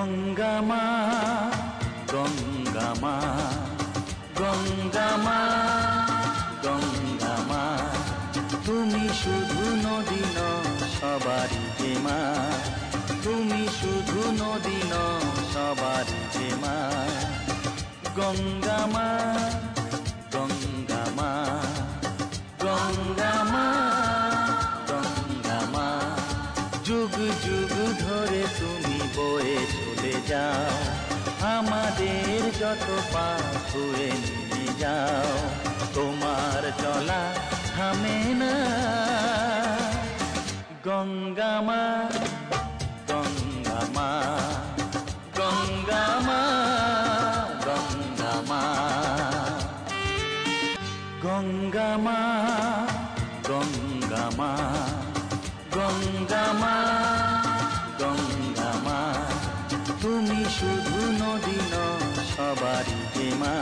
গঙ্গা মা, গঙ্গা মা, গঙ্গা মা, গঙ্গা মা, তুমি শুধু নদী নও সবারই যে মা, তুমি শুধু নদী নও সবারই যে মা। গঙ্গা মা, গঙ্গা মা, গঙ্গা মা, গঙ্গা মা, যুগ যুগ ধরে তুমি বয়ে চলে যাও, আমাদের যত পাপ ধুয়ে নিয়ে যাও। তোমার চলা থামে না। গঙ্গা মা, গঙ্গা মা, গঙ্গা মা, গঙ্গা মা, গঙ্গা মা, গঙ্গা মা, গঙ্গা মা, গঙ্গা মা, তুমি শুধু নদী নও সবারই যে মা,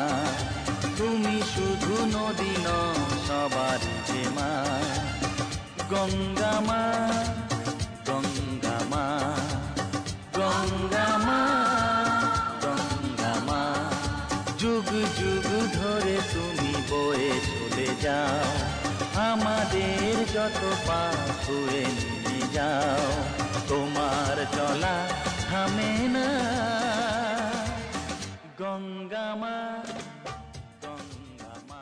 তুমি শুধু নদী নও সবারই যে মা। গঙ্গা মা, গঙ্গা মা, গঙ্গা মা, গঙ্গা মা, যুগ যুগ ধরে তুমি বয়ে চলে যাও, আমাদের যত পাপ ধুয়ে নিয়ে যাও। তোমার চলা থামে না। গঙ্গা মা, গঙ্গা মা।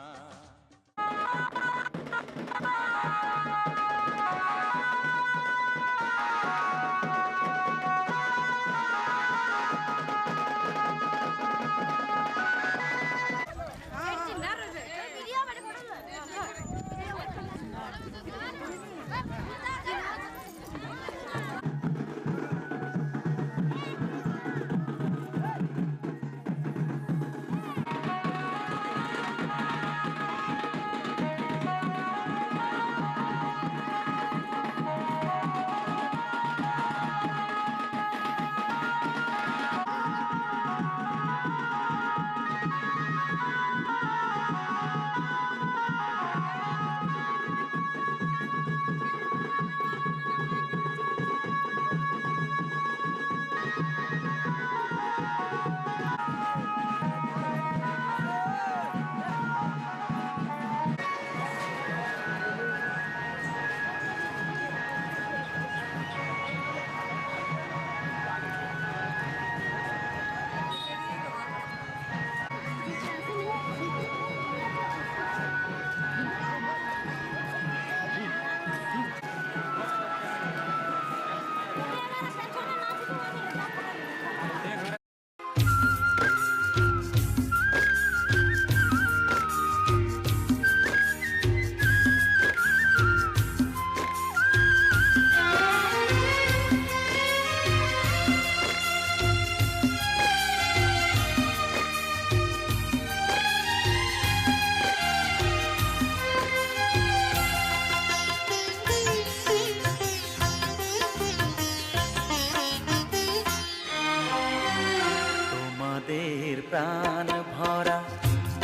প্রাণ ভরা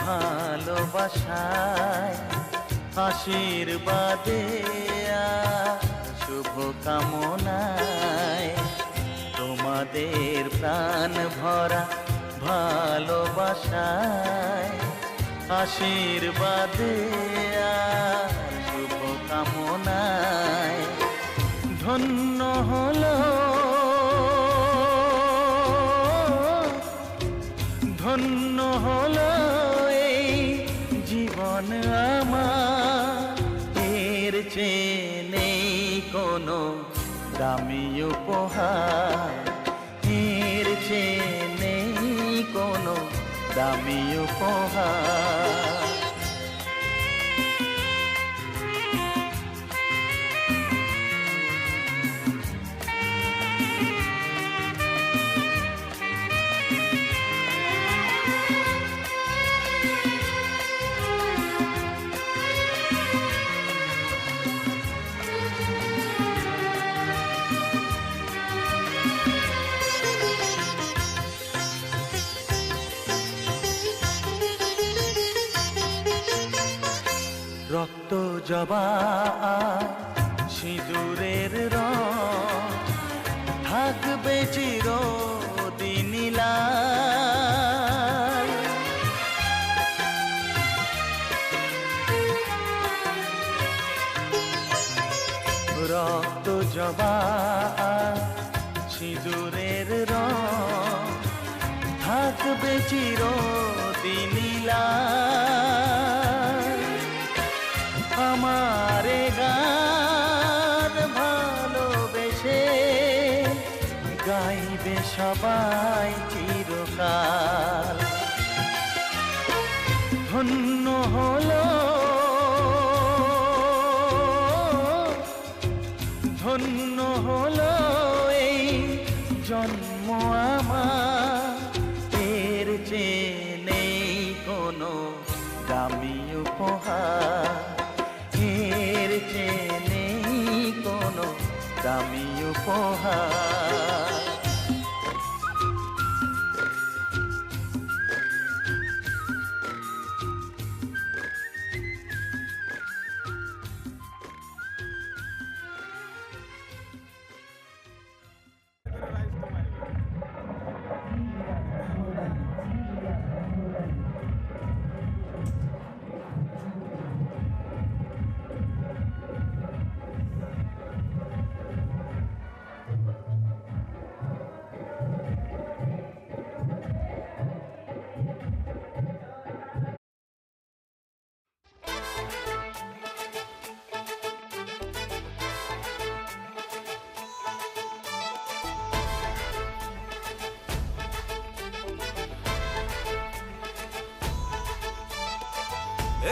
ভালোবাসায়, আশীর্বাদে শুভ কামনায়, তোমাদের প্রাণ ভরা ভালোবাসায়, আশীর্বাদে শুভ কামনায়, ধন্য হলো, ধন্য হলো এই জীবন আমার, এর চেয়ে নেই কোনো দামি উপহার, এর চেয়ে নেই কোনো দামি উপহার। রক্ত জবা সিঁদুরের রং থাকবে চিরদিন রক্ত জবা সিঁদুরের রং থাকবে চিরদিন লাল। আমারে গান ভালোবেসে গাইবে সবাই চিরকাল। ধন্য হলো ধন্য হলো এই জন্ম আমার, এর চেয়ে নেই কোনো দামি উপহার, এর চেয়ে নেই কোনো দামি উপহার।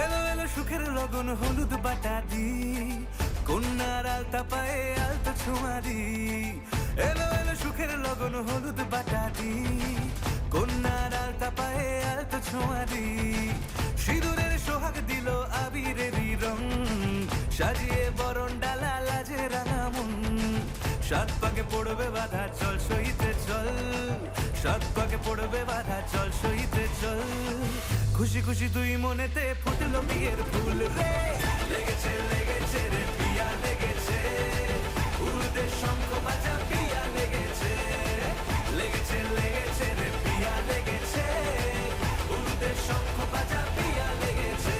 এলো এলো সুখের লগন হলুদ বাটা দি, কন্যার আলতা পায়ে আলতা ছোঁয়া দি। এলো এলো সুখের লগন হলুদ বাটা দি, কন্যার আলতা পায়ে আলতা ছোঁয়া দি। সিঁদুরের সোহাগ দিল আবিরেরই রং, সাজিয়ে বরণ ডালা লাজে রাঙা মন। সাত পাকে পড়বে বাধা চল সইতে চল, সাত পাকে পড়বে বাধা চল সইতে চল। খুশি খুশি দুই মনেতে ফুটলো বিয়ের ফুল রে, লেগেছে লেগেছে রে পিয়া লেগেছে, উড়তে শঙ্খ বাজা পিয়া লেগেছে, লেগেছে লেগেছে রে পিয়া লেগেছে, উড়তে শঙ্খ বাজা পিয়া লেগেছে।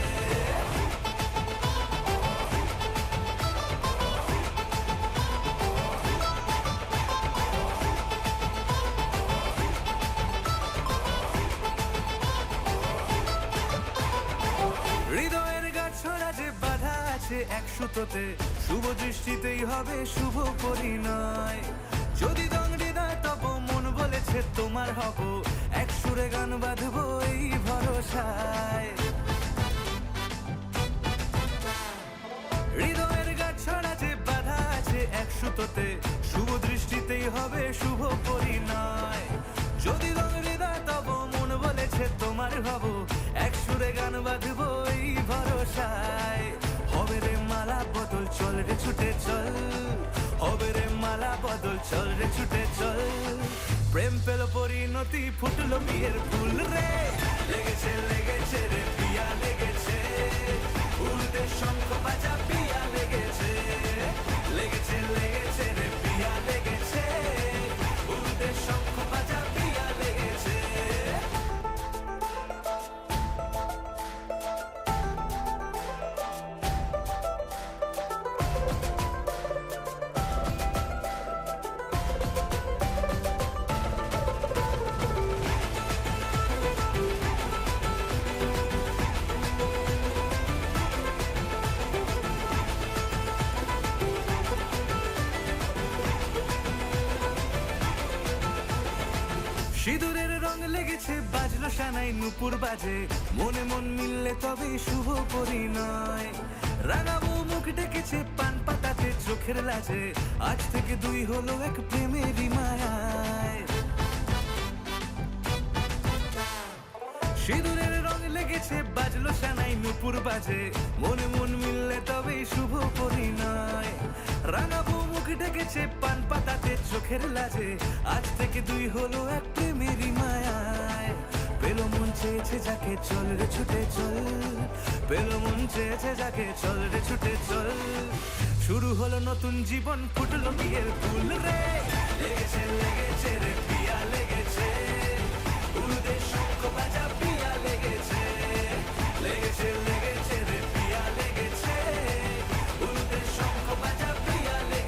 হৃদয়ের গাছড়া যে বাধা আছে এক সুতোতে, শুভ দৃষ্টিতেই হবে শুভ পরিণয়। যদি দংড়ি দেয় তব মন বলেছে তোমার হব, এক সুরে গান বাঁধবো এই ভরসায়। হৃদয়ের গাছড়া যে বাধা আছে এক সুতোতে, শুভ দৃষ্টিতেই হবে শুভ পরিণয়। যদি দংড়ি দেয় তব মন বলেছে তোমার হব, এক সুরে গান বাঁধবো এই ভরসায়। হবে রে মালা বদল চল রে ছুটে চল, হবে রে মালা বদল চল রে ছুটে চল। প্রেম পেল পরিণতি ফুটলো বিয়ের ফুল রে, লেগেছে লেগেছে রে পিয়া লেগেছে, উড়তে শঙ্খ বাজা পিয়া লেগেছে, লেগেছে লেগেছে রে পিয়া লেগেছে, উড়তে শঙ্খ বাজা পিয়া লেগেছে। সিঁদুরের রং লেগেছে বাজলো সানাই নুপুর বাজে, মনে মন মিললে তবে শুভ পরিণয়। রাঙাবো মুখ ডেকেছে পান পাতাতে চোখের লাজে, আজ থেকে দুই হলো এক প্রেমেরই মায়ায়। সিঁদুরের রং লেগেছে বাজলো সানাই নুপুর বাজে, মনে মন মিললে তবে শুভ পরিণয়। রাঙাবো মুখ ডেকেছে পান পাতাতে চোখের লাজে, আজ থেকে দুই হলো এক প্রেমেরই মায়ায়। পেলো মন চেয়েছে যাকে চল রে ছুটে চল, পেলো মন চেয়েছে যাকে চল রে ছুটে চল। শুরু হলো নতুন জীবন ফুটলো বিয়ের ফুল রে, লেগেছে লেগেছে রে পিয়া লেগেছে, উড়তে শঙ্খ বাজা পিয়া লেগেছে, লেগেছে লেগেছে রে পিয়া লেগেছে, উড়তে শঙ্খ বাজা পিয়া লেগেছে।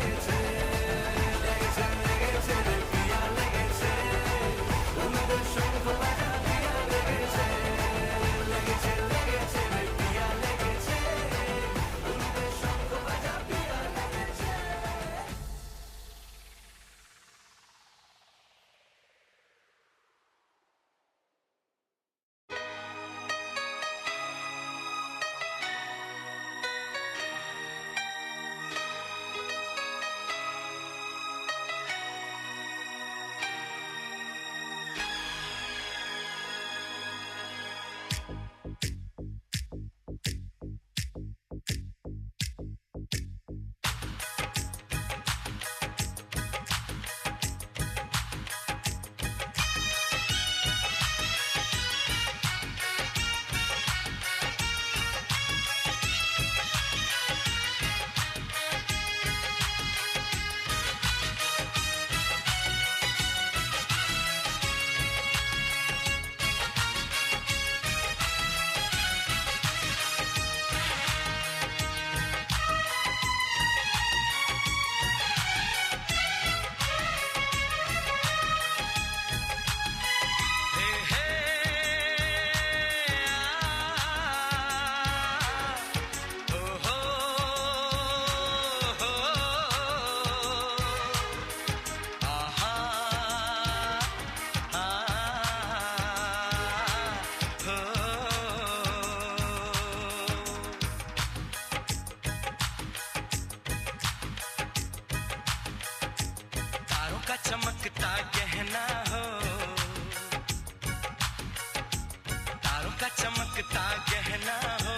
चमकता गहना हो,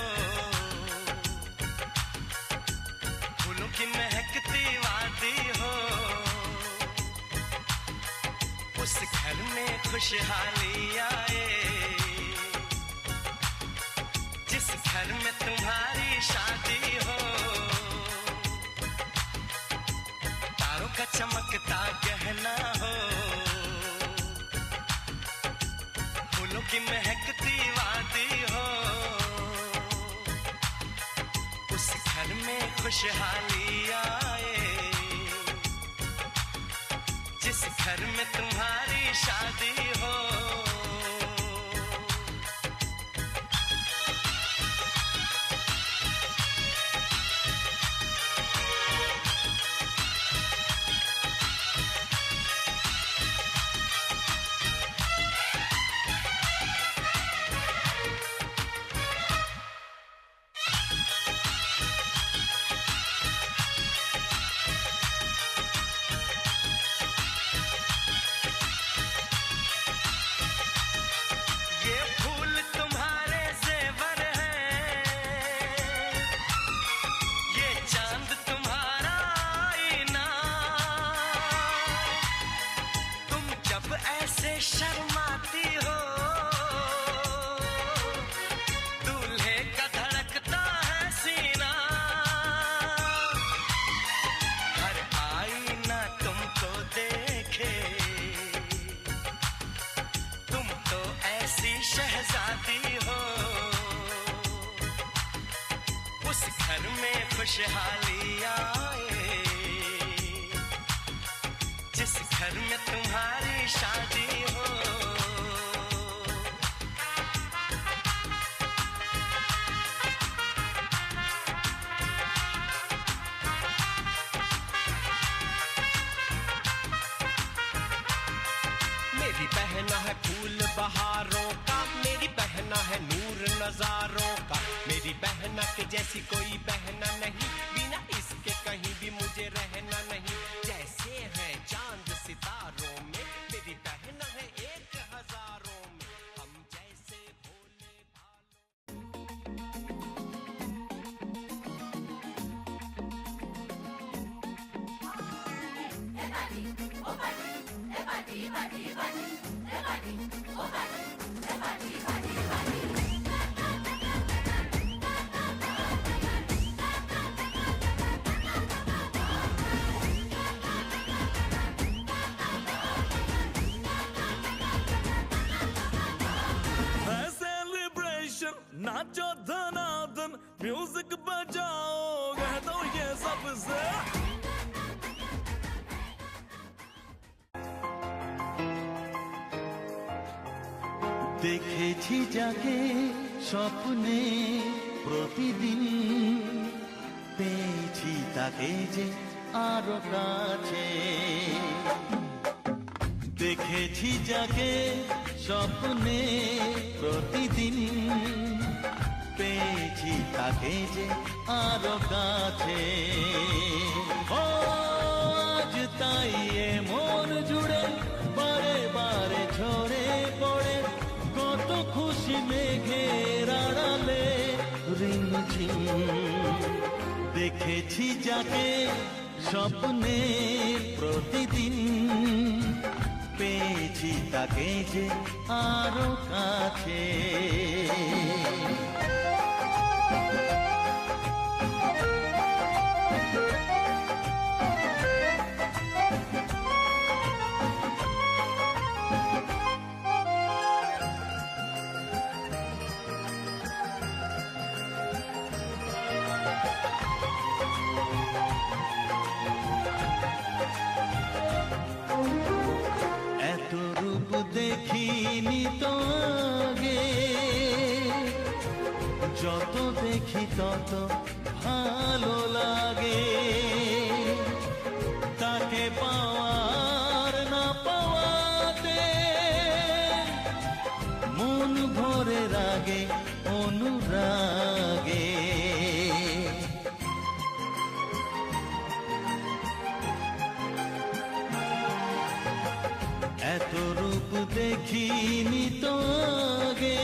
फूलों की महकती वादी हो, उस घर में खुशहाली आए, जिस घर में तुम्हारी शादी हो। तारों का चमकता गहना हो, फूलों की महकती वादी हो, उस घर में खुशहाली आए, जिस घर में तुम्हारी शादी हो। शर्माती हो, दूल्हे का धड़कता है सीना, हर आईना तुमको देखे, तुम तो ऐसी शहजादी हो, उस घर में खुशहाली आए, जिस घर में तुम्हारी शादी हो। मेरी बहना है फूल बहारों का, मेरी बहना है नूर नजारों का, मेरी बहना के जैसी कोई बहना नहीं, बिना इसके कहीं भी मुझे रहना नहीं। जैसे है चांद सितारों में, मेरी बहन है एक हजारों में, हम जैसे भोले भालों। नाचो धनाधन, म्यूजिक बजाओ, कह दो ये सबसे। দেখেছি যাকে স্বপ্নে প্রতিদিন, পেয়েছি তাকে যে আরো কাছে। দেখেছি যাকে স্বপ্নে প্রতিদিন, পেয়েছি তাকে যে আরো কাছে। ও আজ তাই এ মন জুড়ে বারে বারে ঝরে পড়ে, কত খুশি মেঘের আড়ালে রিমঝিম। দেখেছি যাকে স্বপ্নে প্রতিদিন, পেয়েছি তাকে যে আরো কাছে। দেখিনি তো আগে, যত দেখি তত ভালো লাগে, তাকে পাওয়ার না পাওয়াতে মন ভরে রাগে অনুরাগে। এত রূপ দেখিনি তো আগে,